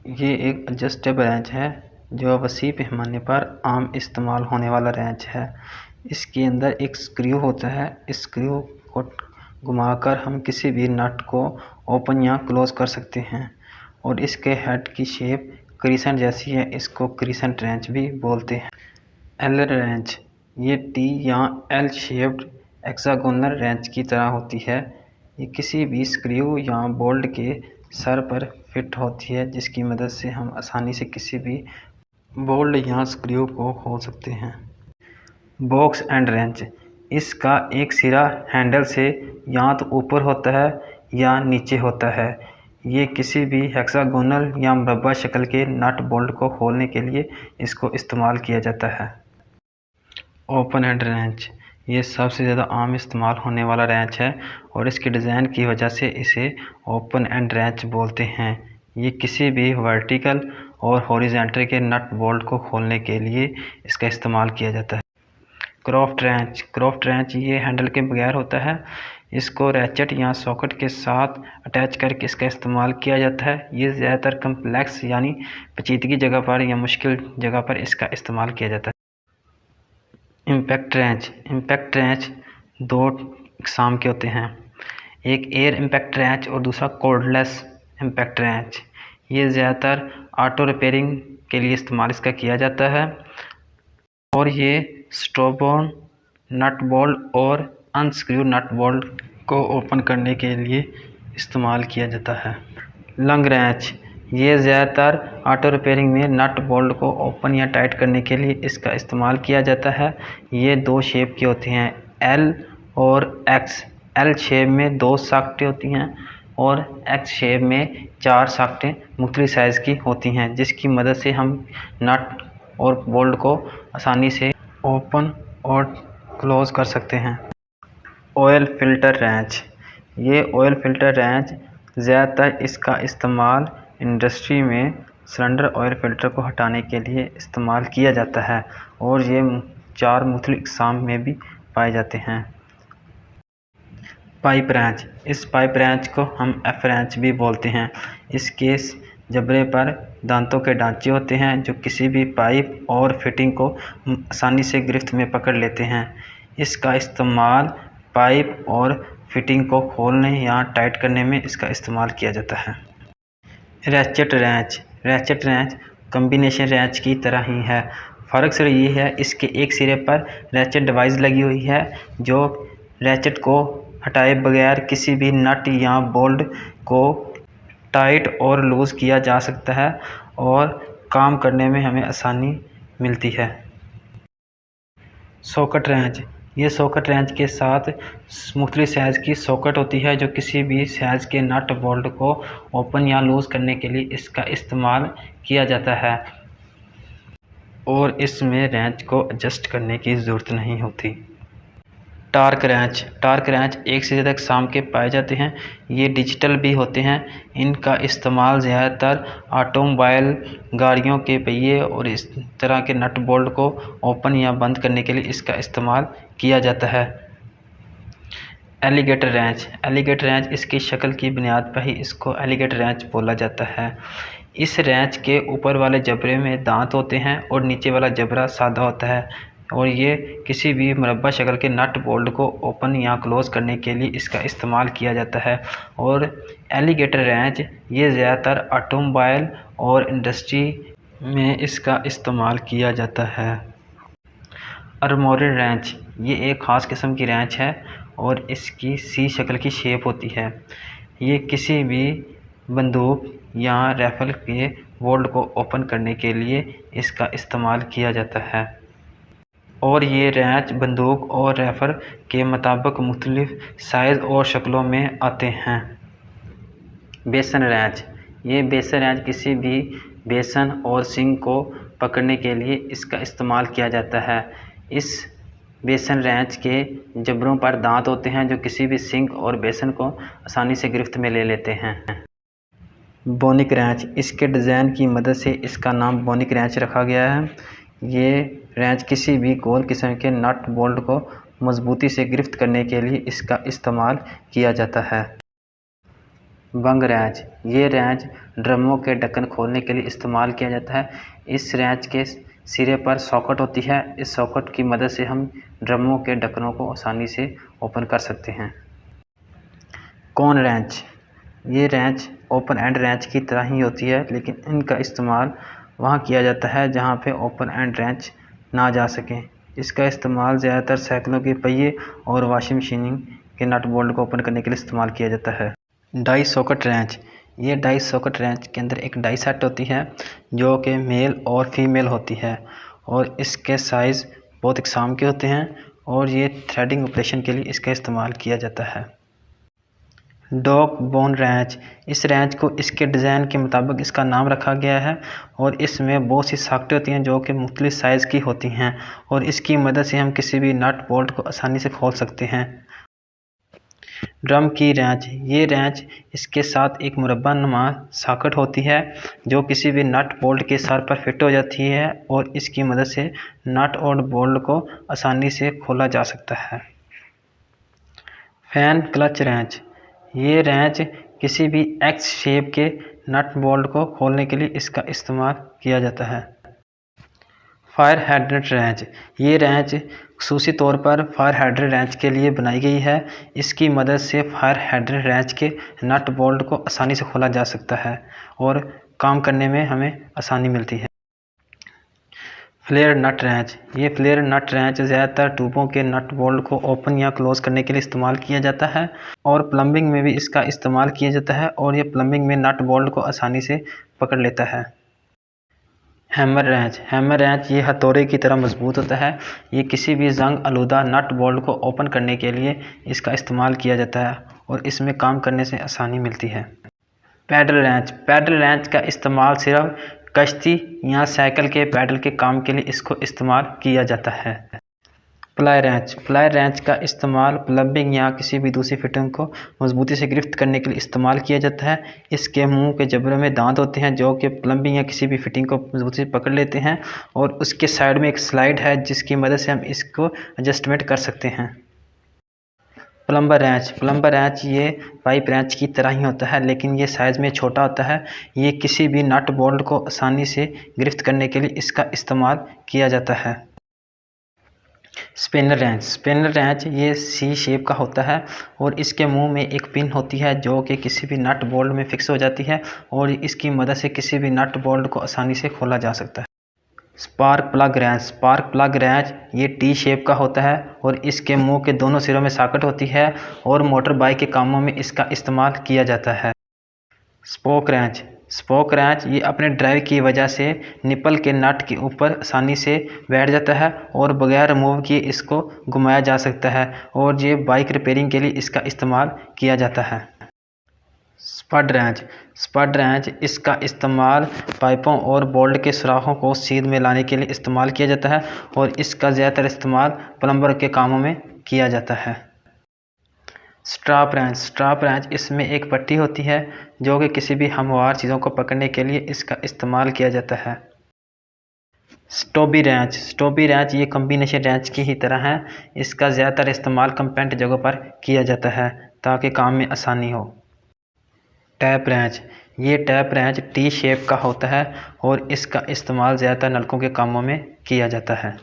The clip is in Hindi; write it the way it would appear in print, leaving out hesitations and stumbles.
ये एक एडजस्टेबल रेंच है जो वसीअ पैमाने पर आम इस्तेमाल होने वाला रेंच है। इसके अंदर एक स्क्रू होता है। इस स्क्रू को घुमाकर हम किसी भी नट को ओपन या क्लोज कर सकते हैं और इसके हेड की शेप क्रिसेंट जैसी है। इसको क्रिसेंट रेंच भी बोलते हैं। एल रेंच ये टी या एल शेप्ड हेक्सागोनल रेंच की तरह होती है। ये किसी भी स्क्रू या बोल्ट के सर पर फिट होती है, जिसकी मदद से हम आसानी से किसी भी बोल्ट या स्क्रू को खोल सकते हैं। बॉक्स एंड रेंच इसका एक सिरा हैंडल से या तो ऊपर होता है या नीचे होता है। ये किसी भी हेक्सागोनल या मुरब्बा शक्ल के नट बोल्ट को खोलने के लिए इसको इस्तेमाल किया जाता है। ओपन एंड रेंच ये सबसे ज़्यादा आम इस्तेमाल होने वाला रेंच है और इसके डिज़ाइन की वजह से इसे ओपन एंड रेंच बोलते हैं। ये किसी भी वर्टिकल और हॉरिजॉन्टल के नट बोल्ट को खोलने के लिए इसका इस्तेमाल किया जाता है। क्रॉफ्ट रेंच ये हैंडल के बगैर होता है। इसको रैचेट या सॉकेट के साथ अटैच करके इसका इस्तेमाल किया जाता है। ये ज़्यादातर कम्प्लेक्स यानी पेचीदगी जगह पर या मुश्किल जगह पर इसका इस्तेमाल किया जाता है। इम्पैक्ट रेंच दो इकसाम के होते हैं, एक एयर इम्पैक्ट रेंच और दूसरा कॉर्डलेस इम्पैक्ट रेंच। ये ज़्यादातर ऑटो रिपेयरिंग के लिए इस्तेमाल इसका किया जाता है और ये स्टॉबॉर्न नट बोल्ट और अनस्क्रू नट बोल्ट को ओपन करने के लिए इस्तेमाल किया जाता है। लंग रेंच ये ज़्यादातर ऑटो रिपेयरिंग में नट बोल्ट को ओपन या टाइट करने के लिए इसका इस्तेमाल किया जाता है। ये दो शेप की होती हैं, एल और एक्स। एल शेप में 2 सॉकेटें होती हैं और एक्स शेप में 4 सॉकेटें मुख्तलिफ साइज़ की होती हैं, जिसकी मदद से हम नट और बोल्ट को आसानी से ओपन और क्लोज़ कर सकते हैं। ऑयल फ़िल्टर रेंच ये ऑयल फ़िल्टर रेंच ज़्यादातर इसका इस्तेमाल इंडस्ट्री में सिलेंडर ऑयल फ़िल्टर को हटाने के लिए इस्तेमाल किया जाता है और ये 4 मुख्तलिफ अक़साम में भी पाए जाते हैं। पाइप रेंच इस पाइप रेंच को हम एफ रेंच भी बोलते हैं। इसके जबड़े पर दांतों के ढांचे होते हैं जो किसी भी पाइप और फिटिंग को आसानी से गिरफ्त में पकड़ लेते हैं। इसका इस्तेमाल पाइप और फिटिंग को खोलने या टाइट करने में इसका इस्तेमाल किया जाता है। रैचेट रेंच कॉम्बिनेशन रेंच की तरह ही है। फ़र्क सिर्फ ये है इसके एक सिरे पर रैचेट डिवाइस लगी हुई है जो रैचेट को हटाए बगैर किसी भी नट या बोल्ट को टाइट और लूज़ किया जा सकता है और काम करने में हमें आसानी मिलती है। सॉकेट रेंच ये सॉकेट रेंच के साथ मुख्तलिफ साइज़ की सॉकेट होती है जो किसी भी साइज़ के नट बोल्ट को ओपन या लूज़ करने के लिए इसका इस्तेमाल किया जाता है और इसमें रेंच को एडजस्ट करने की ज़रूरत नहीं होती। टार्क रेंच एक से ज़्यादा अक़साम के पाए जाते हैं। ये डिजिटल भी होते हैं। इनका इस्तेमाल ज़्यादातर ऑटोमोबाइल गाड़ियों के पहिए और इस तरह के नट बोल्ट को ओपन या बंद करने के लिए इसका इस्तेमाल किया जाता है। एलिगेटर रेंच इसकी शक्ल की बुनियाद पर ही इसको एलिगेटर रेंच बोला जाता है। इस रेंच के ऊपर वाले जबड़े में दांत होते हैं और नीचे वाला जबड़ा सादा होता है और ये किसी भी मुरब्बा शक्ल के नट बोल्ट को ओपन या क्लोज़ करने के लिए इसका इस्तेमाल किया जाता है। और एलिगेटर रेंच ये ज़्यादातर ऑटोमोबाइल और इंडस्ट्री में इसका इस्तेमाल किया जाता है। आर्मोरेड रेंच ये एक ख़ास किस्म की रेंच है और इसकी सी शक्ल की शेप होती है। ये किसी भी बंदूक या राइफ़ल के बोल्ट को ओपन करने के लिए इसका इस्तेमाल किया जाता है और ये रेंच बंदूक और राइफ़ल के मुताबिक मुख्तलिफ साइज़ और शक्लों में आते हैं। बेसन रेंच किसी भी बेसन और सिंक को पकड़ने के लिए इसका इस्तेमाल किया जाता है। इस बेसन रेंच के जबड़ों पर दांत होते हैं जो किसी भी सिंक और बेसन को आसानी से गिरफ्त में ले लेते हैं। बोनिक रेंच इसके डिज़ाइन की मदद से इसका नाम बोनिक रेंच रखा गया है। ये रेंच किसी भी गोल किस्म के नट बोल्ट को मजबूती से गिरफ्त करने के लिए इसका इस्तेमाल किया जाता है। बंग रेंच, ये रेंच ड्रमों के ढक्कन खोलने के लिए इस्तेमाल किया जाता है। इस रेंच के सिरे पर सॉकेट होती है। इस सॉकेट की मदद से हम ड्रमों के ढक्कनों को आसानी से ओपन कर सकते हैं। कोन रेंच, ये रेंच ओपन एंड रेंच की तरह ही होती है, लेकिन इनका इस्तेमाल वहाँ किया जाता है जहाँ पे ओपन एंड रेंच ना जा सकें। इसका इस्तेमाल ज़्यादातर साइकिलों के पहिए और वॉशिंग मशीन के नट बोल्ट को ओपन करने के लिए इस्तेमाल किया जाता है। डाई सॉकेट रेंच, ये डाई सॉकेट रेंच के अंदर एक डाई सेट होती है जो कि मेल और फीमेल होती है और इसके साइज़ बहुत इकसाम के होते हैं और ये थ्रेडिंग ऑपरेशन के लिए इसका इस्तेमाल किया जाता है। डॉग बोन रेंच, इस रेंच को इसके डिज़ाइन के मुताबिक इसका नाम रखा गया है और इसमें बहुत सी सॉकेटें होती हैं जो कि मुख्तलिफ साइज़ की होती हैं और इसकी मदद से हम किसी भी नट बोल्ट को आसानी से खोल सकते हैं। ड्रम की रेंच, ये रेंच इसके साथ एक मुरब्बानुमा सॉकेट होती है जो किसी भी नट बोल्ट के सर पर फिट हो जाती है और इसकी मदद से नट और बोल्ट को आसानी से खोला जा सकता है। फैन क्लच रेंच, ये रेंच किसी भी एक्स शेप के नट बोल्ट को खोलने के लिए इसका इस्तेमाल किया जाता है। फायर हाइड्रेंट रेंच, ये रेंच खसूसी तौर पर फायर हाइड्रेंट रेंच के लिए बनाई गई है। इसकी मदद से फायर हाइड्रेंट रेंच के नट बोल्ट को आसानी से खोला जा सकता है और काम करने में हमें आसानी मिलती है। फ्लेयर नट रेंच, ये फ्लेयर नट रेंच ज़्यादातर ट्यूबों के नट बोल्ट को ओपन या क्लोज करने के लिए इस्तेमाल किया जाता है और प्लम्बिंग में भी इसका इस्तेमाल किया जाता है और ये प्लम्बिंग में नट बोल्ट को आसानी से पकड़ लेता है। हैमर रेंच, हैमर रेंच ये हथौड़े की तरह मजबूत होता है। ये किसी भी जंग आलूदा नट बोल्ट को ओपन करने के लिए इसका इस्तेमाल किया जाता है और इसमें काम करने से आसानी मिलती है। पैडल रेंच, पैडल रेंच का इस्तेमाल सिर्फ कश्ती या साइकिल के पैडल के काम के लिए इसको इस्तेमाल किया जाता है। प्लाई रेंच, प्लाई रेंच का इस्तेमाल प्लम्बिंग या किसी भी दूसरी फिटिंग को मजबूती से गिरफ्त करने के लिए इस्तेमाल किया जाता है। इसके मुंह के जबड़े में दांत होते हैं जो कि प्लम्बिंग या किसी भी फिटिंग को मजबूती से पकड़ लेते हैं और उसके साइड में एक स्लाइड है जिसकी मदद से हम इसको एडजस्टमेंट कर सकते हैं। प्लम्बर रेंच, प्लम्बर रेंच ये पाइप रेंच की तरह ही होता है लेकिन ये साइज़ में छोटा होता है। ये किसी भी नट बोल्ट को आसानी से गिरफ्त करने के लिए इसका इस्तेमाल किया जाता है। स्पिनर रेंच, स्पिनर रेंच ये सी शेप का होता है और इसके मुंह में एक पिन होती है जो कि किसी भी नट बोल्ट में फिक्स हो जाती है और इसकी मदद से किसी भी नट बोल्ट को आसानी से खोला जा सकता है। Spark plug wrench, spark plug wrench ये टी शेप का होता है और इसके मुंह के दोनों सिरों में सॉकेट होती है और मोटर बाइक के कामों में इसका इस्तेमाल किया जाता है। स्पोक रेंच, स्पोक रेंच ये अपने ड्राइव की वजह से निपल के नट के ऊपर आसानी से बैठ जाता है और बगैर रिमूव किए इसको घुमाया जा सकता है और ये बाइक रिपेयरिंग के लिए इसका इस्तेमाल किया जाता है। स्पड रेंच, स्पड रेंच इसका इस्तेमाल पाइपों और बोल्ट के सुराखों को सीध में लाने के लिए इस्तेमाल किया जाता है और इसका ज़्यादातर इस्तेमाल प्लम्बर के कामों में किया जाता है। स्ट्रॉप रेंच, स्ट्रॉप रेंच इसमें एक पट्टी होती है जो कि किसी भी हमवार चीज़ों को पकड़ने के लिए इसका इस्तेमाल किया जाता है। स्टोबी रेंच, स्टोबी रेंच ये कॉम्बिनेशन रेंच की ही तरह है। इसका ज़्यादातर इस्तेमाल कंपेंट जगहों पर किया जाता है ताकि काम में आसानी हो। टैप रेंच, ये टैप रेंच टी शेप का होता है और इसका इस्तेमाल ज़्यादातर नलकों के कामों में किया जाता है।